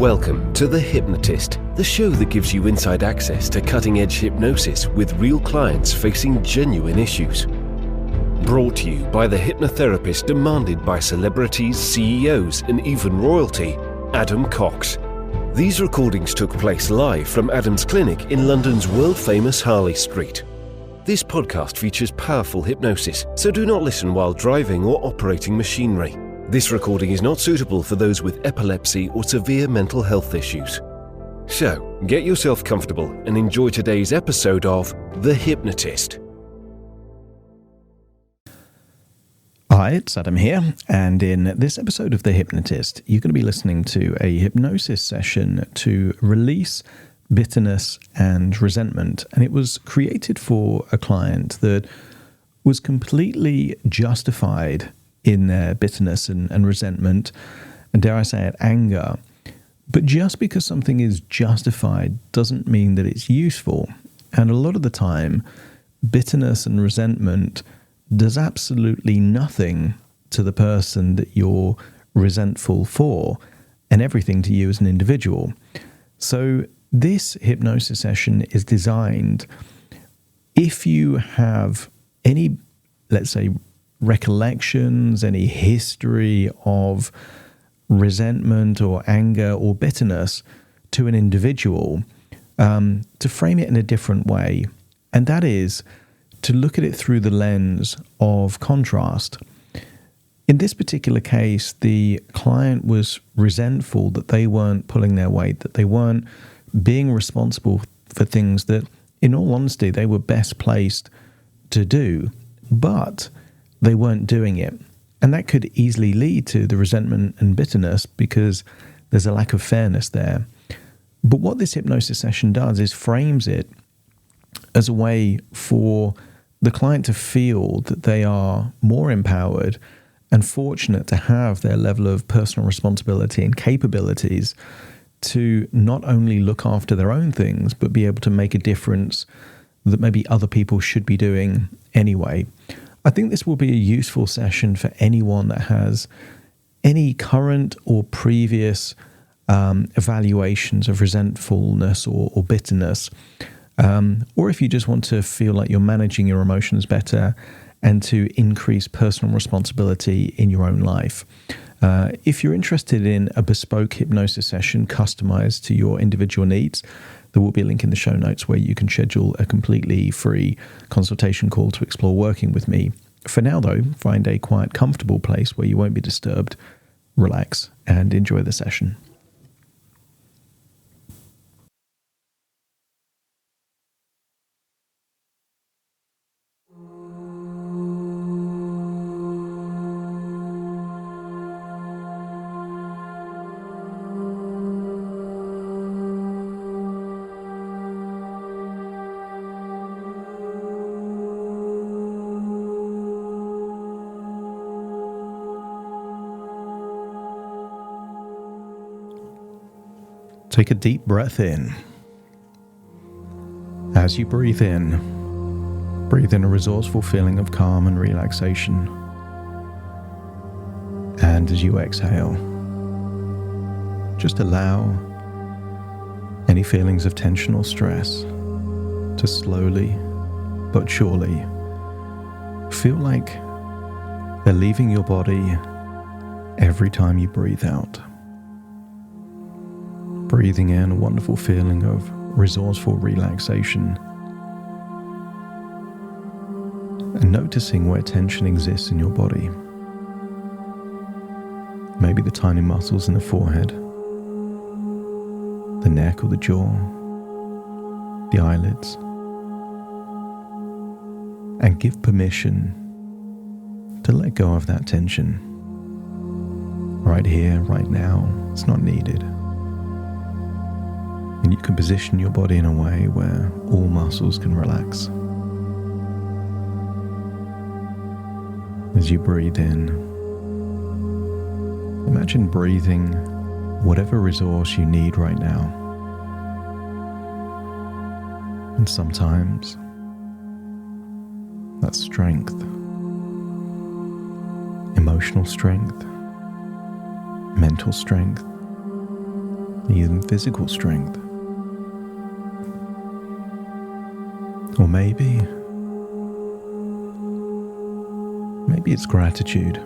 Welcome to The Hypnotist, the show that gives you inside access to cutting-edge hypnosis with real clients facing genuine issues. Brought to you by the hypnotherapist demanded by celebrities, CEOs, and even royalty, Adam Cox. These recordings took place live from Adam's clinic in London's world-famous Harley Street. This podcast features powerful hypnosis, so do not listen while driving or operating machinery. This recording is not suitable for those with epilepsy or severe mental health issues. So, get yourself comfortable and enjoy today's episode of The Hypnotist. Hi, it's Adam here, and in this episode of The Hypnotist, you're going to be listening to a hypnosis session to release bitterness and resentment. And it was created for a client that was completely justified in their bitterness and resentment, and dare I say it, anger. But just because something is justified doesn't mean that it's useful. And a lot of the time, bitterness and resentment does absolutely nothing to the person that you're resentful for, and everything to you as an individual. So this hypnosis session is designed, if you have any, let's say, recollections, any history of resentment or anger or bitterness to an individual, to frame it in a different way. And that is to look at it through the lens of contrast. In this particular case, the client was resentful that they weren't pulling their weight, that they weren't being responsible for things that, in all honesty, they were best placed to do, but they weren't doing it. And that could easily lead to the resentment and bitterness because there's a lack of fairness there. But what this hypnosis session does is frames it as a way for the client to feel that they are more empowered and fortunate to have their level of personal responsibility and capabilities to not only look after their own things, but be able to make a difference that maybe other people should be doing anyway. I think this will be a useful session for anyone that has any current or previous evaluations of resentfulness or bitterness, or if you just want to feel like you're managing your emotions better and to increase personal responsibility in your own life. If you're interested in a bespoke hypnosis session customized to your individual needs, there will be a link in the show notes where you can schedule a completely free consultation call to explore working with me. For now, though, find a quiet, comfortable place where you won't be disturbed, relax, and enjoy the session. Take a deep breath in. As you breathe in a resourceful feeling of calm and relaxation. And as you exhale, just allow any feelings of tension or stress to slowly but surely feel like they're leaving your body every time you breathe out. Breathing in a wonderful feeling of resourceful relaxation and noticing where tension exists in your body. Maybe the tiny muscles in the forehead, the neck or the jaw, the eyelids, and give permission to let go of that tension. Right here, right now, it's not needed. And you can position your body in a way where all muscles can relax. As you breathe in, imagine breathing whatever resource you need right now. And sometimes that's strength, emotional strength, mental strength, even physical strength. Or maybe it's gratitude.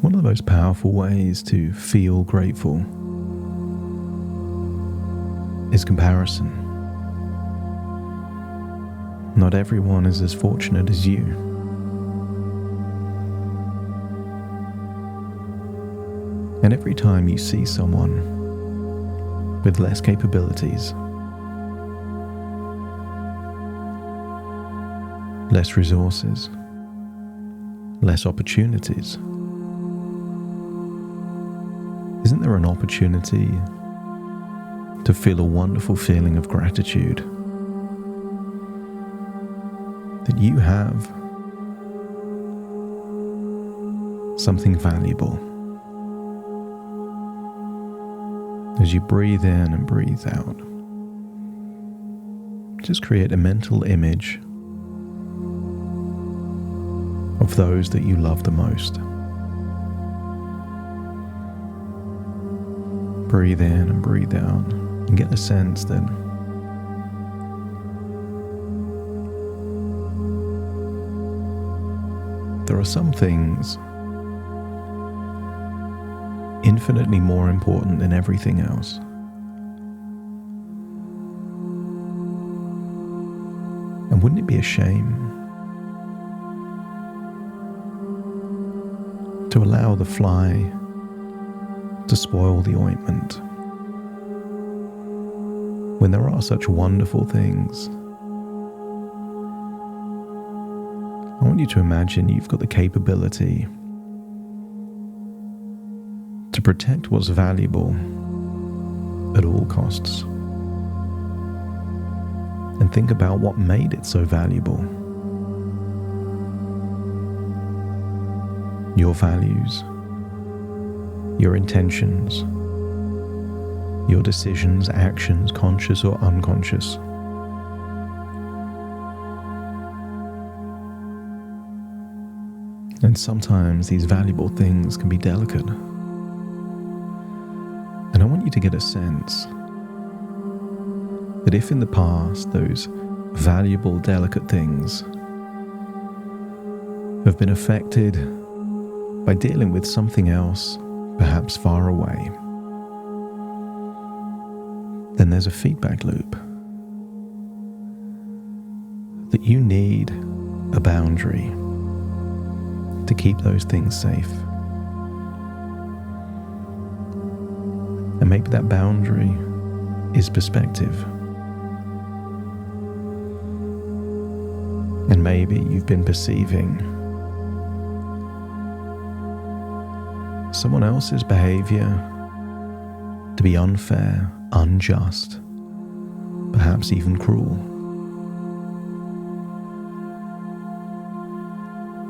One of the most powerful ways to feel grateful is comparison. Not everyone is as fortunate as you. And every time you see someone with less capabilities, less resources, less opportunities, isn't there an opportunity to feel a wonderful feeling of gratitude that you have something valuable? As you breathe in and breathe out, just create a mental image of those that you love the most. Breathe in and breathe out and get a sense that there are some things infinitely more important than everything else. And wouldn't it be a shame to allow the fly to spoil the ointment when there are such wonderful things? I want you to imagine you've got the capability to protect what's valuable at all costs. And think about what made it so valuable. Your values, your intentions, your decisions, actions, conscious or unconscious. And sometimes these valuable things can be delicate. And I want you to get a sense that if in the past those valuable, delicate things have been affected by dealing with something else, perhaps far away, then there's a feedback loop. That you need a boundary to keep those things safe. And maybe that boundary is perspective. And maybe you've been perceiving someone else's behavior to be unfair, unjust, perhaps even cruel.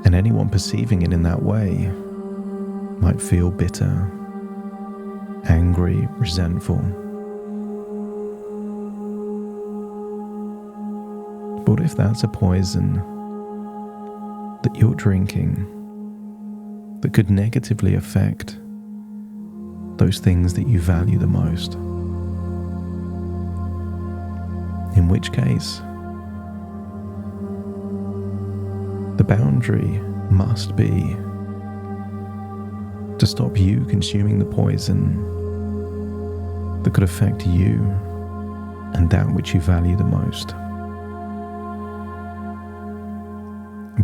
And anyone perceiving it in that way might feel bitter, angry, resentful. But if that's a poison that you're drinking that could negatively affect those things that you value the most, in which case the boundary must be to stop you consuming the poison that could affect you and that which you value the most.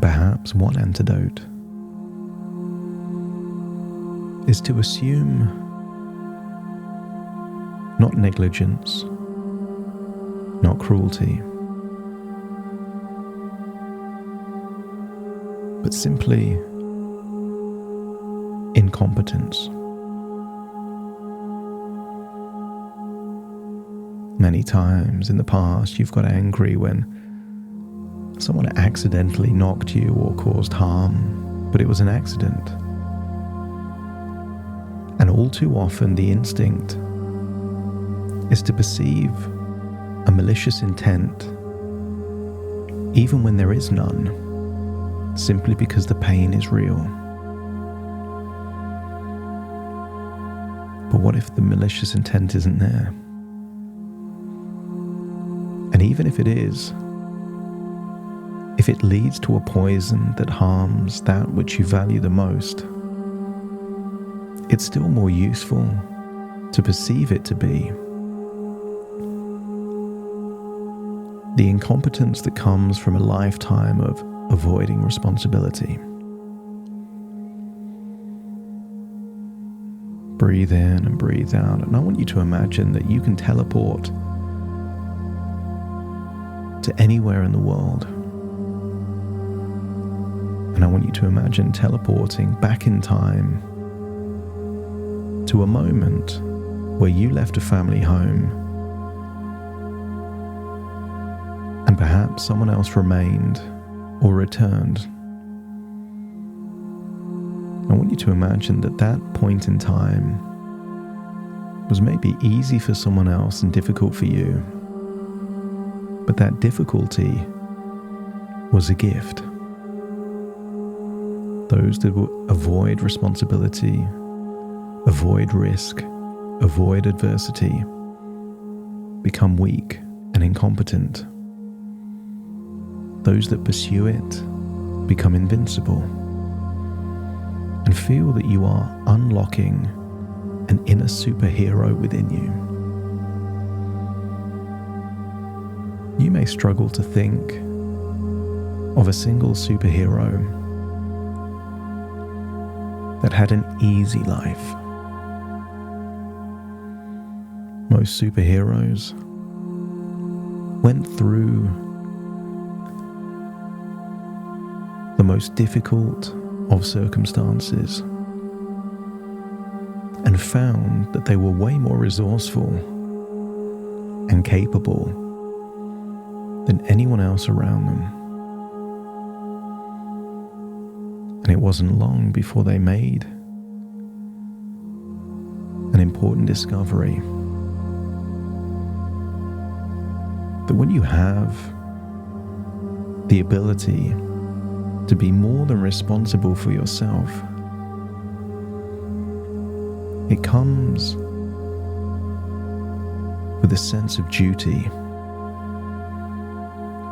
Perhaps one antidote is to assume not negligence, not cruelty, but simply incompetence. Many times in the past you've got angry when someone accidentally knocked you or caused harm, but it was an accident. And all too often the instinct is to perceive a malicious intent even when there is none, simply because the pain is real. what if the malicious intent isn't there? And even if it is, if it leads to a poison that harms that which you value the most, it's still more useful to perceive it to be. The incompetence that comes from a lifetime of avoiding responsibility. Breathe in and breathe out, and I want you to imagine that you can teleport to anywhere in the world. And I want you to imagine teleporting back in time to a moment where you left a family home and perhaps someone else remained or returned. I want you to imagine that that point in time was maybe easy for someone else and difficult for you, but that difficulty was a gift. Those that will avoid responsibility, avoid risk, avoid adversity, become weak and incompetent. Those that pursue it become invincible and feel that you are unlocking an inner superhero within you. You may struggle to think of a single superhero that had an easy life. Most superheroes went through the most difficult of circumstances and found that they were way more resourceful and capable than anyone else around them. And it wasn't long before they made an important discovery that when you have the ability to be more than responsible for yourself, it comes with a sense of duty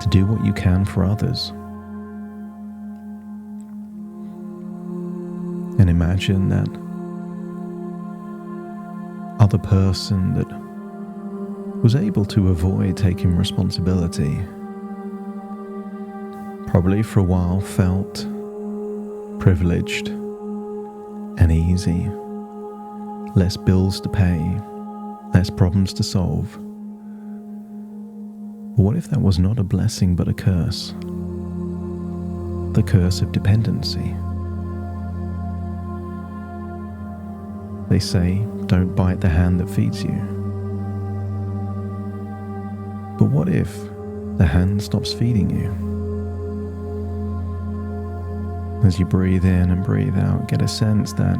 to do what you can for others. And imagine that other person that was able to avoid taking responsibility probably for a while felt privileged and easy, less bills to pay, less problems to solve. But what if that was not a blessing but a curse? The curse of dependency. They say, don't bite the hand that feeds you. But what if the hand stops feeding you? As you breathe in and breathe out, get a sense that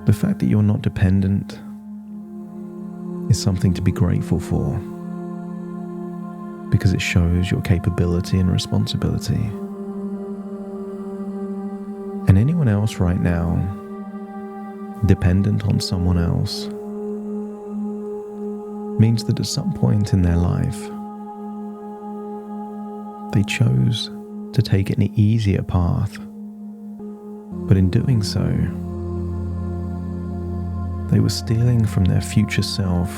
the fact that you're not dependent is something to be grateful for, because it shows your capability and responsibility. And anyone else right now, dependent on someone else, means that at some point in their life, they chose to take an easier path, but in doing so, they were stealing from their future self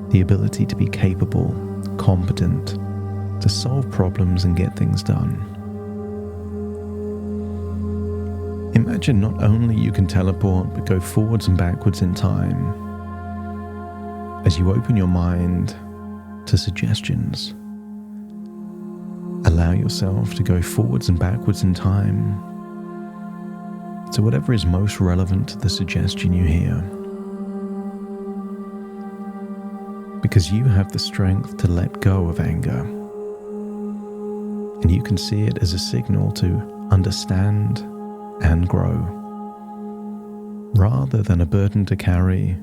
the ability to be capable, competent, to solve problems and get things done. Imagine not only you can teleport, but go forwards and backwards in time as you open your mind to suggestions. Allow yourself to go forwards and backwards in time to whatever is most relevant to the suggestion you hear. Because you have the strength to let go of anger, and you can see it as a signal to understand and grow, rather than a burden to carry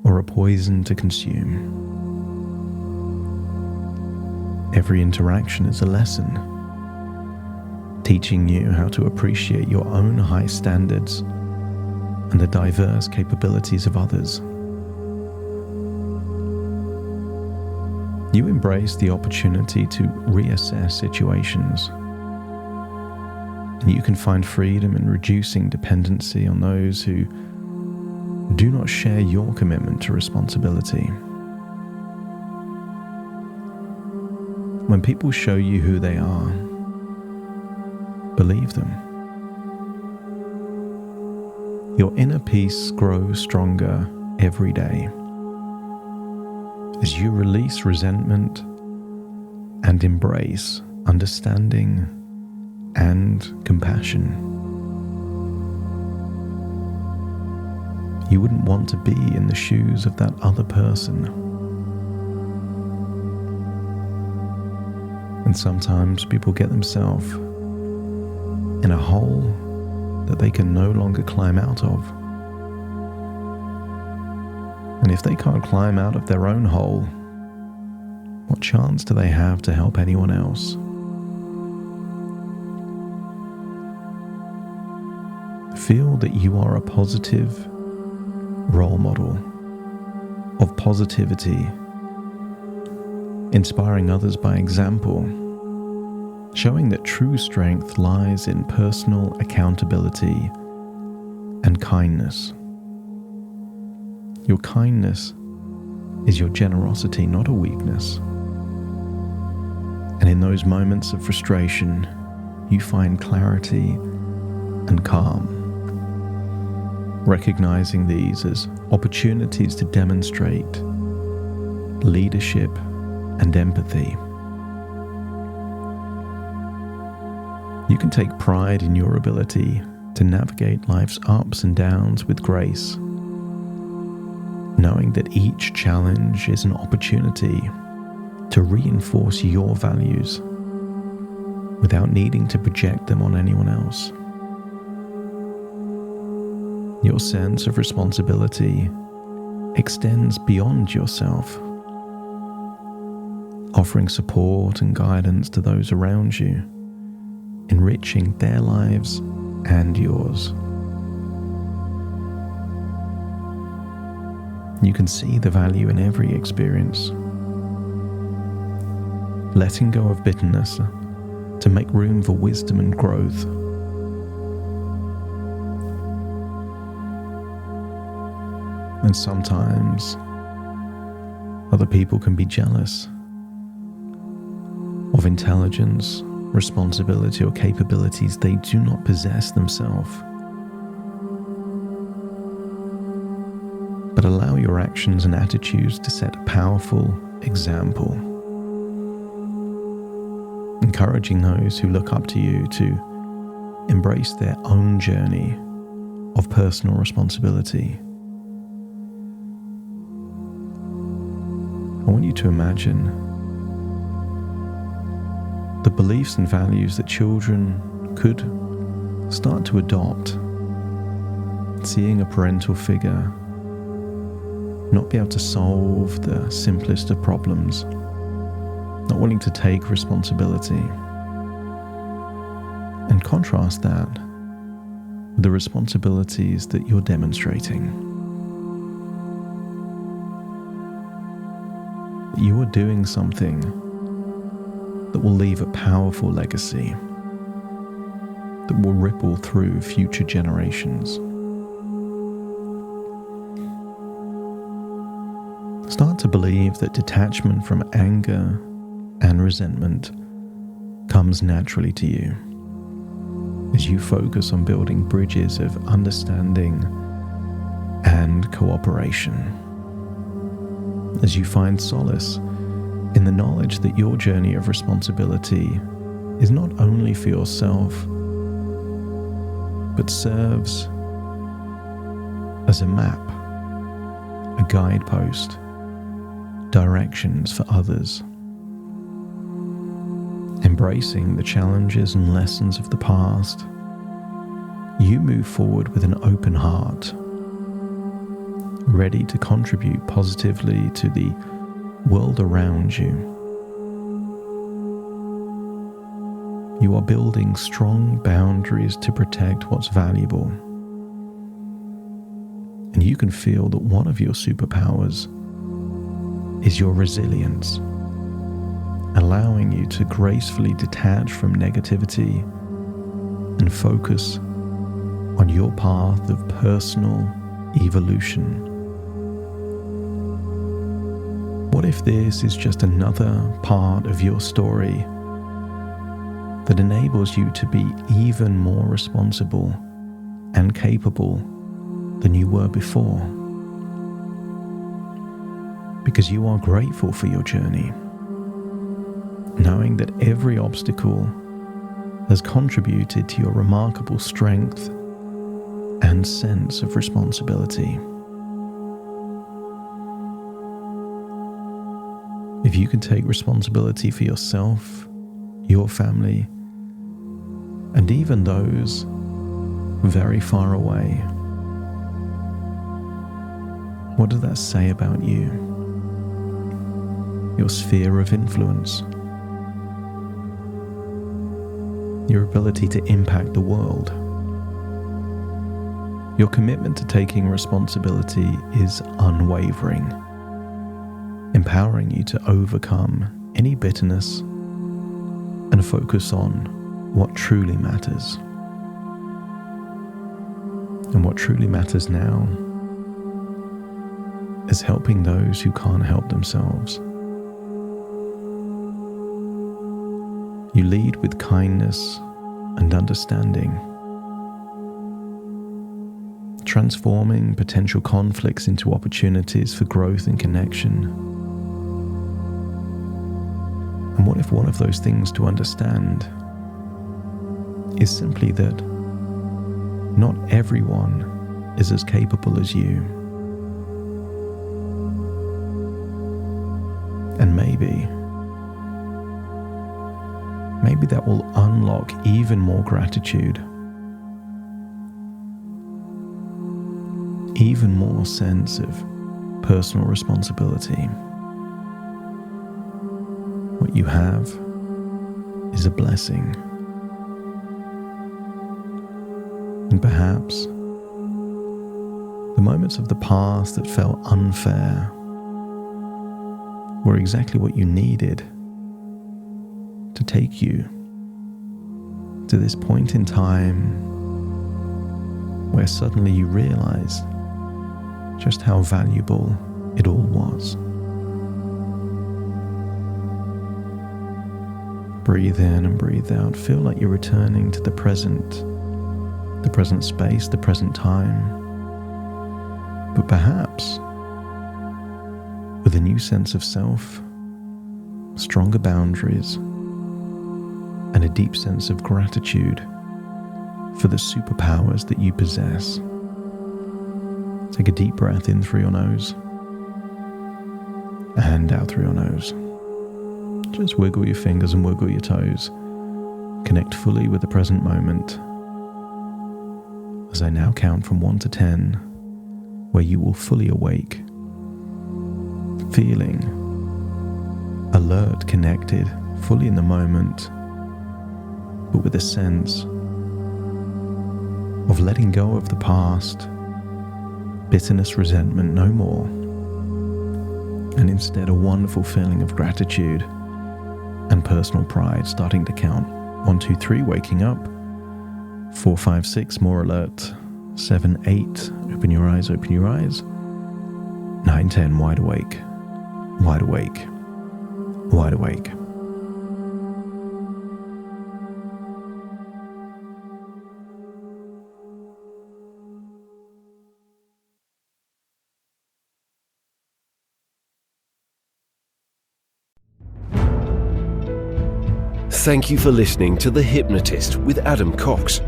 or a poison to consume. Every interaction is a lesson, teaching you how to appreciate your own high standards and the diverse capabilities of others. You embrace the opportunity to reassess situations, and you can find freedom in reducing dependency on those who do not share your commitment to responsibility. When people show you who they are, believe them. Your inner peace grows stronger every day as you release resentment and embrace understanding and compassion. You wouldn't want to be in the shoes of that other person. And sometimes people get themselves in a hole that they can no longer climb out of. And if they can't climb out of their own hole, what chance do they have to help anyone else? Feel that you are a positive role model of positivity, inspiring others by example, showing that true strength lies in personal accountability and kindness. Your kindness is your generosity, not a weakness. And in those moments of frustration, you find clarity and calm, recognizing these as opportunities to demonstrate leadership and empathy. You can take pride in your ability to navigate life's ups and downs with grace, knowing that each challenge is an opportunity to reinforce your values without needing to project them on anyone else. Your sense of responsibility extends beyond yourself, offering support and guidance to those around you, enriching their lives and yours. You can see the value in every experience, letting go of bitterness to make room for wisdom and growth. And sometimes other people can be jealous of intelligence, responsibility, or capabilities they do not possess themselves. But allow your actions and attitudes to set a powerful example, encouraging those who look up to you to embrace their own journey of personal responsibility. I want you to imagine the beliefs and values that children could start to adopt, seeing a parental figure not be able to solve the simplest of problems, not willing to take responsibility, and contrast that with the responsibilities that you're demonstrating. You are doing something that will leave a powerful legacy that will ripple through future generations. Start to believe that detachment from anger and resentment comes naturally to you as you focus on building bridges of understanding and cooperation, as you find solace in the knowledge that your journey of responsibility is not only for yourself, but serves as a map, a guidepost, directions for others. Embracing the challenges and lessons of the past, you move forward with an open heart, ready to contribute positively to the world around you. You are building strong boundaries to protect what's valuable, And you can feel that one of your superpowers is your resilience, allowing you to gracefully detach from negativity and focus on your path of personal evolution. What if this is just another part of your story that enables you to be even more responsible and capable than you were before? Because you are grateful for your journey, knowing that every obstacle has contributed to your remarkable strength and sense of responsibility. If you can take responsibility for yourself, your family, and even those very far away, what does that say about you? Your sphere of influence, your ability to impact the world. Your commitment to taking responsibility is unwavering, empowering you to overcome any bitterness and focus on what truly matters. And what truly matters now is helping those who can't help themselves. You lead with kindness and understanding, transforming potential conflicts into opportunities for growth and connection. And what if one of those things to understand is simply that not everyone is as capable as you? And maybe that will unlock even more gratitude, even more sense of personal responsibility. What you have is a blessing. And perhaps the moments of the past that felt unfair were exactly what you needed to take you to this point in time where suddenly you realized just how valuable it all was. Breathe in and breathe out. Feel like you're returning to the present space, the present time. But perhaps with a new sense of self, stronger boundaries, and a deep sense of gratitude for the superpowers that you possess. Take a deep breath in through your nose and out through your nose. Just wiggle your fingers and wiggle your toes. Connect fully with the present moment as I now count from 1 to 10, where you will fully awake, feeling alert, connected, fully in the moment, but with a sense of letting go of the past, bitterness, resentment, no more, and instead a wonderful feeling of gratitude and personal pride, starting to count. 1, 2, 3, waking up. 4, 5, 6, more alert. 7, 8, open your eyes, open your eyes. 9, 10, wide awake, wide awake, wide awake. Thank you for listening to The Hypnotist with Adam Cox,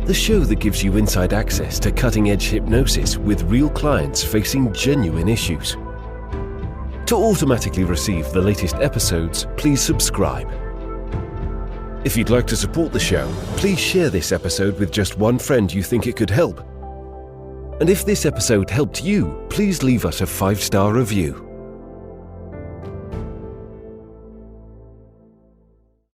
the show that gives you inside access to cutting-edge hypnosis with real clients facing genuine issues. To automatically receive the latest episodes, please subscribe. If you'd like to support the show, please share this episode with just one friend you think it could help. And if this episode helped you, please leave us a 5-star review.